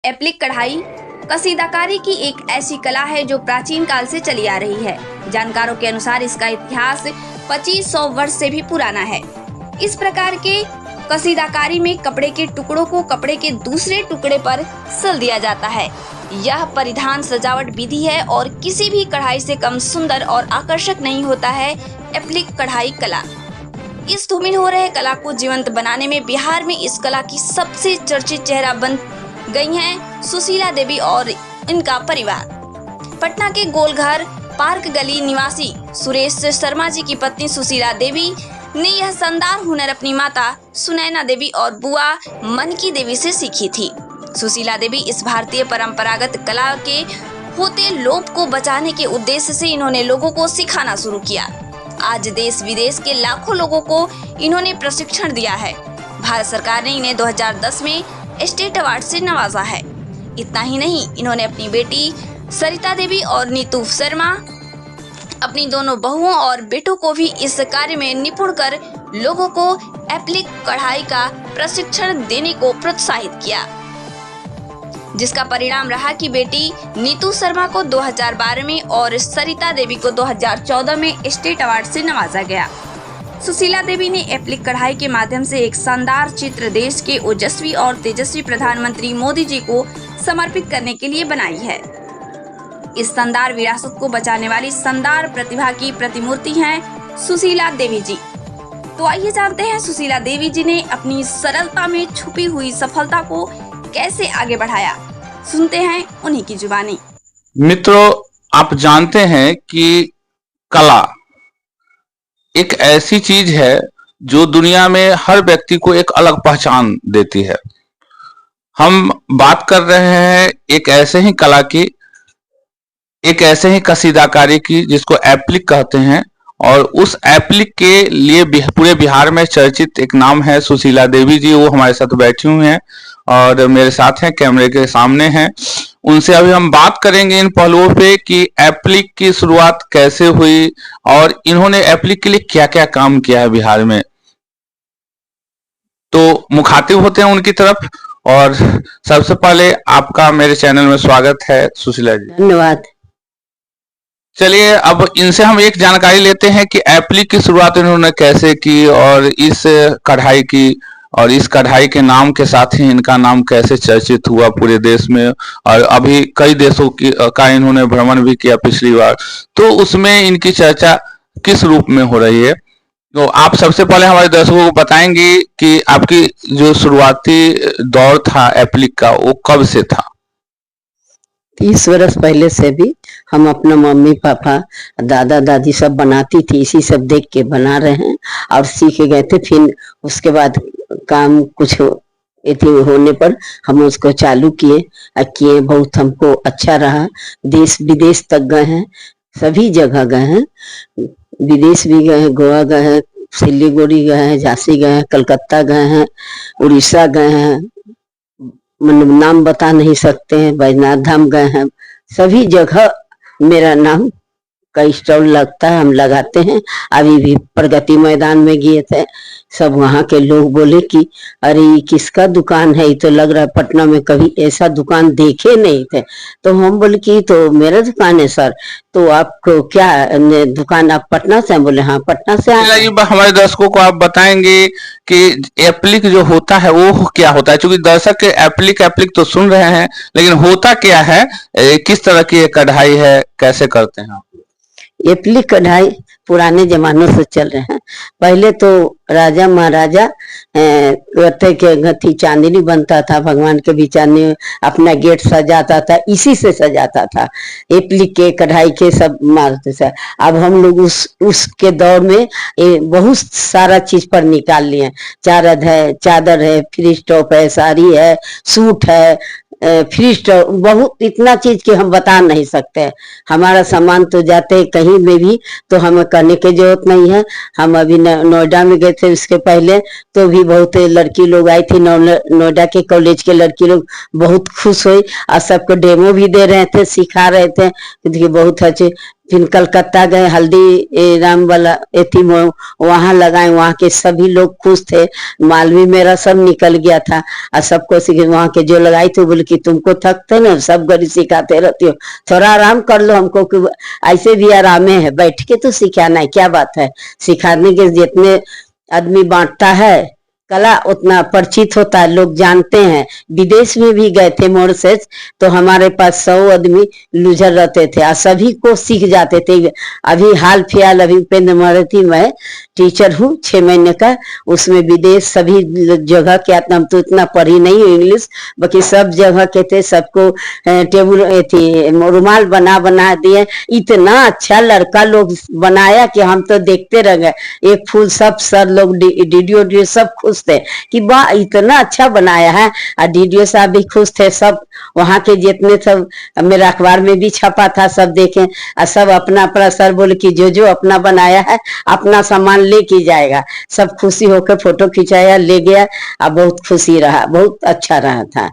Applique कढ़ाई कसीदाकारी की एक ऐसी कला है जो प्राचीन काल से चली आ रही है। जानकारों के अनुसार इसका इतिहास 2500 वर्ष से भी पुराना है। इस प्रकार के कसीदाकारी में कपड़े के टुकड़ों को कपड़े के दूसरे टुकड़े पर सिल दिया जाता है। यह परिधान सजावट विधि है और किसी भी कढ़ाई से कम सुंदर और आकर्षक नहीं होता है एप्लिक कढ़ाई कला। इस धूमिल हो रहे कला को जीवंत बनाने में बिहार में इस कला की सबसे चर्चित चेहरा बन गई हैं सुशीला देवी और इनका परिवार। पटना के गोलघर पार्क गली निवासी सुरेश शर्मा जी की पत्नी सुशीला देवी ने यह शानदार हुनर अपनी माता सुनैना देवी और बुआ मनकी देवी से सीखी थी। सुशीला देवी इस भारतीय परंपरागत कला के होते लोप को बचाने के उद्देश्य से इन्होंने लोगों को सिखाना शुरू किया। आज देश विदेश के लाखों लोगों को इन्होंने प्रशिक्षण दिया है। भारत सरकार ने इन्हें 2010 में स्टेट अवार्ड से नवाजा है। इतना ही नहीं, इन्होंने अपनी बेटी सरिता देवी और नीतू शर्मा अपनी दोनों बहुओं और बेटों को भी इस कार्य में निपुण कर लोगों को एप्लिक कढ़ाई का प्रशिक्षण देने को प्रोत्साहित किया, जिसका परिणाम रहा कि बेटी नीतू शर्मा को 2012 में और सरिता देवी को 2014 में स्टेट अवार्ड से नवाजा गया। सुशीला देवी ने एप्लिक कढ़ाई के माध्यम से एक शानदार चित्र देश के ओजस्वी और तेजस्वी प्रधानमंत्री मोदी जी को समर्पित करने के लिए बनाई है। इस शानदार विरासत को बचाने वाली शानदार प्रतिभा की प्रतिमूर्ति हैं सुशीला देवी जी। तो आइए जानते हैं सुशीला देवी जी ने अपनी सरलता में छुपी हुई सफलता को कैसे आगे बढ़ाया। सुनते हैं उन्हीं की जुबानी। मित्रों, आप जानते हैं कि कला एक ऐसी चीज है जो दुनिया में हर व्यक्ति को एक अलग पहचान देती है। हम बात कर रहे हैं एक ऐसे ही कला की, एक ऐसे ही कसीदाकारी की जिसको एप्लिक कहते हैं, और उस एप्लिक के लिए पूरे बिहार में चर्चित एक नाम है सुशीला देवी जी। वो हमारे साथ बैठी हुई हैं और मेरे साथ हैं, कैमरे के सामने हैं। उनसे अभी हम बात करेंगे इन पहलुओं पे कि एप्लिक की शुरुआत कैसे हुई और इन्होंने एप्लिक के लिए क्या क्या काम किया है बिहार में। तो मुखातिब होते हैं उनकी तरफ। और सबसे पहले आपका मेरे चैनल में स्वागत है सुशीला जी। धन्यवाद। चलिए अब इनसे हम एक जानकारी लेते हैं कि एप्लिक की शुरुआत इन्होंने कैसे की और इस कढ़ाई की, और इस कढ़ाई के नाम के साथ ही इनका नाम कैसे चर्चित हुआ पूरे देश में। और अभी कई देशों का इन्होंने भ्रमण भी किया पिछली बार, तो उसमें इनकी चर्चा किस रूप में हो रही है। तो आप सबसे पहले हमारे दर्शकों को बताएंगे कि आपकी जो शुरुआती दौर था एप्लिक का वो कब से था। 30 वर्ष पहले से भी हम अपना मम्मी पापा दादा दादी सब बनाती थी, इसी सब देख के बना रहे हैं और सीख गए थे। फिर उसके बाद काम कुछ होने पर हम उसको चालू किए बहुत हमको अच्छा रहा। देश विदेश तक गए हैं, सभी जगह गए हैं, विदेश भी गए हैं, गोवा गए हैं, सिलीगुड़ी गए हैं, झांसी गए हैं, कलकत्ता गए हैं, उड़ीसा गए हैं, नाम बता नहीं सकते हैं, बैजनाथ धाम गए हैं। सभी जगह मेरा नाम का स्टॉल लगता है, हम लगाते हैं। अभी भी प्रगति मैदान में गए थे, सब वहाँ के लोग बोले कि अरे ये किसका दुकान है, ये तो लग रहा है पटना में कभी ऐसा दुकान देखे नहीं थे। तो हम बोले कि तो मेरा दुकान है सर, तो आपको क्या दुकान, आप पटना से? बोले हाँ पटना से आए। हमारे दर्शकों को आप बताएंगे कि एप्लिक जो होता है वो क्या होता है, क्योंकि दर्शक एप्लिक एप्लिक तो सुन रहे हैं, लेकिन होता क्या है, किस तरह की कढ़ाई है, कैसे करते हैं। एप्लिक कढ़ाई पुराने जमानों से चल रहे हैं। पहले तो राजा महाराजा करते के गथी चांदनी बनता था, भगवान के भी चांदनी, अपना गेट सजाता था, इसी से सजाता था। एप्लिक के कढ़ाई के सब मारते थे। अब हम लोग उसके दौर में बहुत सारा चीज पर निकाल लिए। चादर है, फ्री टॉप है, साड़ी है, सूट है, फ्री स्टॉक, बहुत इतना चीज की हम बता नहीं सकते। हमारा सामान तो जाते कहीं में भी तो हमें करने की जरूरत नहीं है। हम अभी नोएडा में गए थे, उसके पहले तो भी बहुत लड़की लोग आई थी, नोएडा के कॉलेज के लड़की लोग बहुत खुश हुई और सबको डेमो भी दे रहे थे, सिखा रहे थे। देखिए बहुत अच्छे फिर कलकत्ता गए, हल्दी राम वाला एथी वहां लगाए, वहां के सभी लोग खुश थे। मालवी मेरा सब निकल गया था और सबको वहां के जो लगाई थी बोले कि तुमको थकते ना, सब गड़ी सिखाते रहती हो, थोड़ा आराम कर लो हमको, कि ऐसे भी आरामे है, बैठ के तो सिखाना है, क्या बात है। सिखाने के जितने आदमी बांटता है कला उतना परिचित होता है, लोग जानते हैं। विदेश में भी गए थे मॉरिशस, तो हमारे पास 100 आदमी लूजर रहते थे और सभी को सीख जाते थे। अभी हाल फिलहाल अभी उपेंद्र मराठी में टीचर हूँ 6 महीने का, उसमें विदेश सभी जगह के, हम तो इतना पढ़ी नहीं हूँ इंग्लिश, बाकी सब जगह के थे, सबको टेबल थी रुमाल बना बना दिए। इतना अच्छा लड़का लोग बनाया कि हम तो देखते रह गए, एक फूल सब सर लोग डीडीओ सब खुश थे कि वाह इतना अच्छा बनाया है, और डीडीओ साहब भी खुश थे। सब वहां के जितने सब मेरा अखबार में भी छपा था, सब देखें और सब अपना अपना सर बोले कि जो अपना बनाया है अपना सामान लेके जाएगा। सब खुशी होकर फोटो खिंचाया, ले गया और बहुत खुशी रहा, बहुत अच्छा रहा था।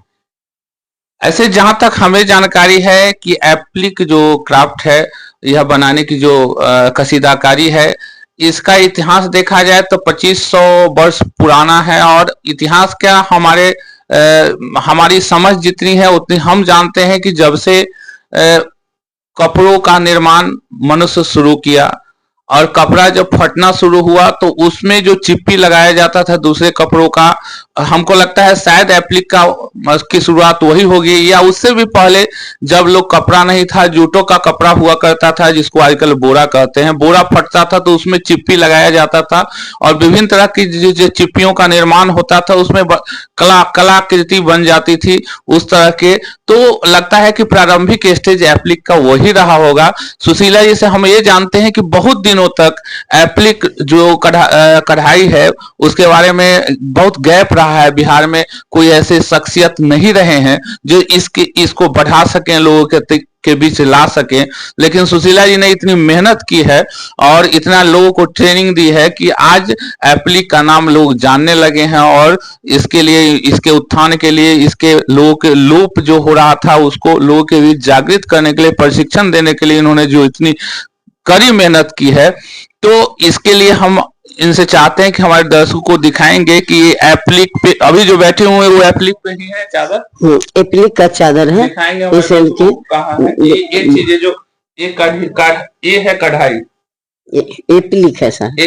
ऐसे जहां तक हमें जानकारी है कि एप्लिक जो क्राफ्ट है, यह बनाने की जो कसीदाकारी है, इसका इतिहास देखा जाए तो 2500 वर्ष पुराना है। और इतिहास क्या, हमारी समझ जितनी है उतनी हम जानते हैं कि जब से कपड़ों का निर्माण मनुष्य शुरू किया और कपड़ा जब फटना शुरू हुआ तो उसमें जो चिप्पी लगाया जाता था दूसरे कपड़ों का, हमको लगता है शायद एप्लिक की शुरुआत वही होगी, या उससे भी पहले जब लोग कपड़ा नहीं था, जूटों का कपड़ा हुआ करता था जिसको आजकल बोरा कहते हैं, बोरा फटता था तो उसमें चिप्पी लगाया जाता था और विभिन्न तरह की जो चिप्पियों का निर्माण होता था उसमें कलाकृति बन जाती थी उस तरह के। तो लगता है कि प्रारंभिक स्टेज एप्लिक का वही रहा होगा। सुशीला जी से हम ये जानते हैं कि बहुत दिनों तक एप्लिक जो कढ़ाई है उसके बारे में बहुत गैप रहा है, बिहार में कोई ऐसे शख्सियत नहीं रहे हैं जो इसको बढ़ा सकें, लोगों के बीच ला सकें। लेकिन सुशीला जी ने इतनी मेहनत की है और इतना लोगों को ट्रेनिंग दी है कि आज एप्लिक का नाम लोग जानने लगे हैं, और इसके लिए, इसके उत्थान के लिए, इसके लोगों के लोप जो हो रहा था उसको लोगों के बीच जागृत करने के लिए, प्रशिक्षण देने के लिए इन्होंने जो इतनी कड़ी मेहनत की है, तो इसके लिए हम इनसे चाहते हैं कि हमारे दर्शकों को दिखाएंगे कि ये एप्लिक पे अभी जो बैठे हुए हैं वो एप्लिक पे ही है चादर, एप्लिक का चादर है। दिखाएंगे कहाँ है ये चीजें जो ये है कढ़ाई, एप्लिक है सर,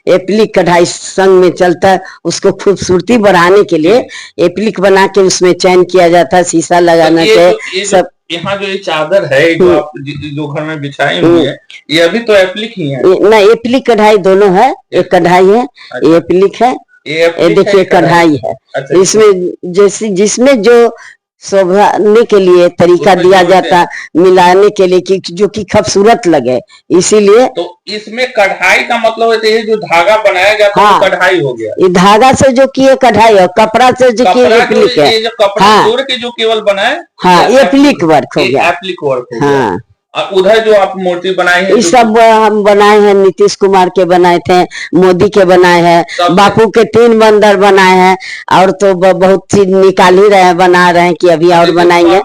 एप्लिक कढ़ाई संग में चलता है, उसको खूबसूरती बढ़ाने के लिए एप्लिक बना के उसमें चयन किया जाता है, शीशा लगाना चाहिए सब। यहाँ जो ये चादर है जो आप जो घर में बिछाई हुई है, ये अभी तो एप्लिक ही है ना, एप्लिक कढ़ाई दोनों है, एक कढ़ाई है, एप्लिक है, ये देखिए कढ़ाई है। अच्छा, इसमें जैसे जिसमें जो शोभाने के लिए तरीका दिया जाता है, मिलाने के लिए कि जो कि खूबसूरत लगे, इसीलिए। तो इसमें कढ़ाई का मतलब है ये जो धागा बनाया जाता है कढ़ाई हो गया, ये धागा से जो किए कढ़ाई और कपड़ा से जो किए एप्लिक है। ये जो कपड़ा जोड़ के जो केवल बनाए, हाँ एप्लिक वर्क हो गया, एप्लिक वर्क हो गया। हाँ, और उधर जो आप मूर्ति बनाए हैं, ये सब हम बनाए हैं, नीतीश कुमार के बनाए थे, मोदी के बनाए हैं, बापू के 3 बंदर बनाए हैं, और तो बहुत चीज निकाल ही रहे हैं, बना रहे हैं कि अभी और बनाएंगे।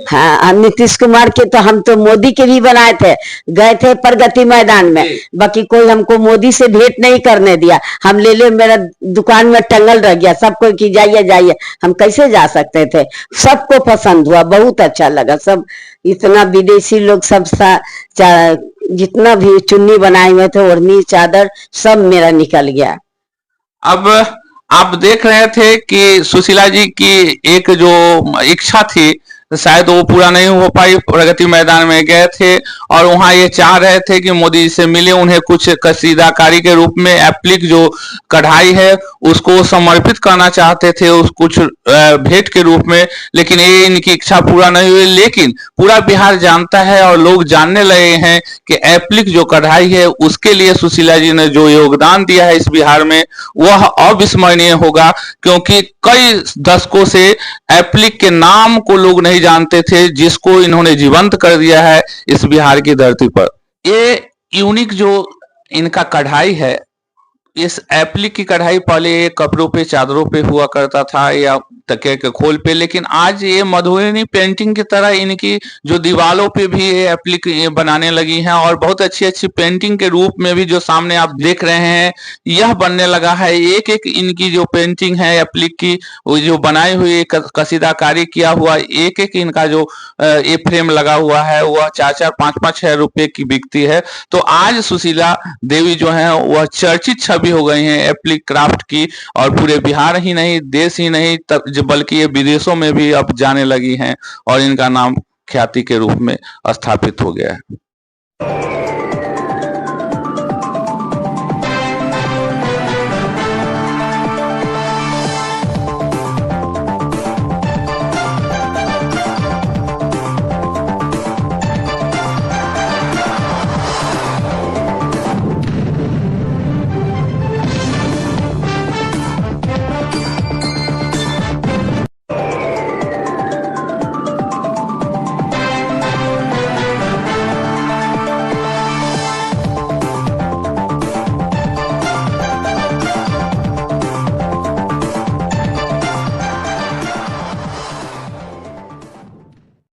हाँ नीतीश कुमार के तो हम तो मोदी के भी बनाए थे, गए थे प्रगति मैदान में, बाकी कोई हमको मोदी से भेंट नहीं करने दिया, हम ले मेरा दुकान में टंगल रह गया, सबको कि जाइए जाइए, हम कैसे जा सकते थे। सबको पसंद हुआ, बहुत अच्छा लगा, सब इतना विदेशी लोग सब जितना भी चुन्नी बनाए हुए थे, ओढ़नी चादर सब मेरा निकल गया। अब आप देख रहे थे कि सुशीला जी की एक जो इच्छा थी शायद वो पूरा नहीं हो पाई। प्रगति मैदान में गए थे और वहां ये चाह रहे थे कि मोदी जी से मिले, उन्हें कुछ कसीदाकारी के रूप में एप्लिक जो कढ़ाई है उसको समर्पित करना चाहते थे, उस कुछ भेंट के रूप में, लेकिन ये इनकी इच्छा पूरा नहीं हुई। लेकिन पूरा बिहार जानता है और लोग जानने लगे हैं कि एप्लिक जो कढ़ाई है उसके लिए सुशीला जी ने जो योगदान दिया है इस बिहार में वह अविस्मरणीय होगा, क्योंकि कई दशकों से एप्लिक के नाम को लोग नहीं जानते थे, जिसको इन्होंने जीवंत कर दिया है इस बिहार की धरती पर। ये यूनिक जो इनका कढ़ाई है, इस एप्लिक की कढ़ाई पहले कपड़ों पे, चादरों पे हुआ करता था या तकिया के खोल पे। लेकिन आज ये मधुबनी पेंटिंग की तरह इनकी जो दीवारों पे भी ये एप्लिक बनाने लगी हैं, और बहुत अच्छी अच्छी पेंटिंग के रूप में भी जो सामने आप देख रहे हैं यह बनने लगा है। एक एक इनकी जो पेंटिंग है एप्लिक की, वो जो बनाई हुई कसीदाकारी किया हुआ एक एक इनका जो ये फ्रेम लगा हुआ है वह 4-4, 5-5 हजार रुपए की बिकती है। तो आज सुशीला देवी जो है वह चर्चित छवि हो गई हैं एप्लिक क्राफ्ट की, और पूरे बिहार ही नहीं, देश ही नहीं, बल्कि ये विदेशों में भी अब जाने लगी हैं और इनका नाम ख्याति के रूप में स्थापित हो गया है।